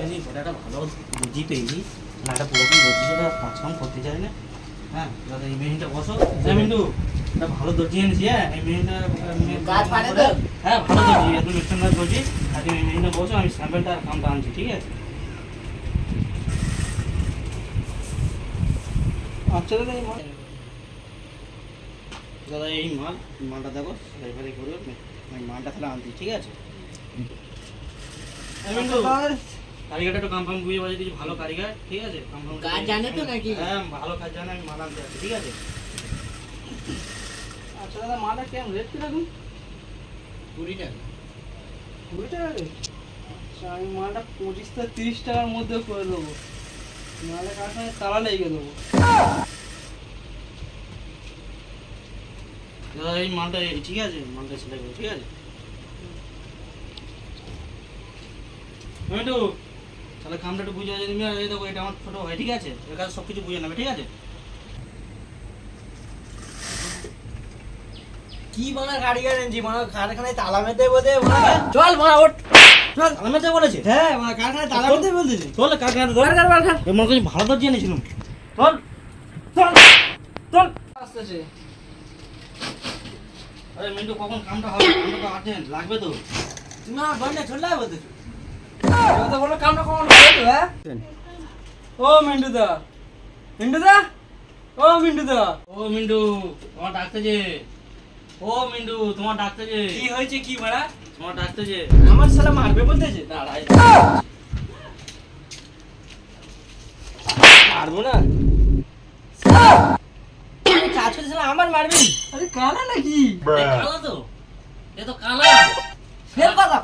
পাইনি, একটা ভালো বুঝি পেয়েছি, একটা পুরোপুরি দর্জি সেটা কাজ কাম করতে চাই না। হ্যাঁ দাদা, এই মেশিনটা বসো। মিন্টু, একটা ভালো দর্জি এনেছি। হ্যাঁ এই মেশিনটা হ্যাঁ ভালো দর্জি, একদম স্ট্যান্ডার্ড দর্জি। আর এই মেশিনটা বসো, আমি স্যাম্পেলটা কামটা আনছি, ঠিক আছে? আচ্ছা দাদা, এই মাল দাদা, এই মালটা দেখো, ড্রাইভারি করবে, আমি মালটা তাহলে আনছি, ঠিক আছে? কারিগরটা একটু কনফার্ম বুঝে বাজে দিয়েছি, ভালো কারিগর, ঠিক আছে? কাজ জানে তো নাকি? হ্যাঁ ভালো কাজ জানে, আমি মাল আনতে আছি, ঠিক আছে? আচ্ছা দাদা, মালটা কেমন রেট কিরকম? 20 টাকা। 20 টাকা রে? আচ্ছা, আমি মালটা 25 থেকে 30 টাকার মধ্যে করে দেবো। নাহলে কার সঙ্গে তালা লেগে দেবো। দাদা এই মালটা ঠিক আছে, মালটা সেলাই করো, ঠিক আছে? মিন্টু, তাহলে কামটা একটু বুঝে আছে তুমি, আর এই দেখো এটা আমার ছোট ভাই, ঠিক আছে? এর কাছে সব কিছু বুঝে নেবে, ঠিক আছে? কি বানা কারিগর এনেছি, মানে কারখানায় তালা মেতে বলতে চল মারা ওঠ, চল তালা মেতে বলেছে? হ্যাঁ মানে কারখানায় তালা মেতে বলতেছে। চল কারখানা ধর, মনে করছি ভালো দর্জি এনেছিলাম। চল চল চল, আসতেছে। আরে মিন্টু, কখন কামটা হবে? কামটা তো আর্জেন্ট লাগবে তো। তুমি আমার বন্ধে চলে বলতেছো, তো বলো কামটা কখন হবে তো? হ্যাঁ ও মিন্টু দা, মিন্টু দা, ও মিন্টু দা, ও মিন্টু, তোমার ডাকতে যে। ও মিন্টু, তোমার ডাকতে যে। কি হয়েছে কি মারা? তোমার ডাকতে যে। আমার শালা মারবে বলতেছে। দাঁড়াই, মারবো না, কাজ করতে শালা আমার মারবি? আরে কালা নাকি? কালা তো, এ তো কালা। ফের কথা।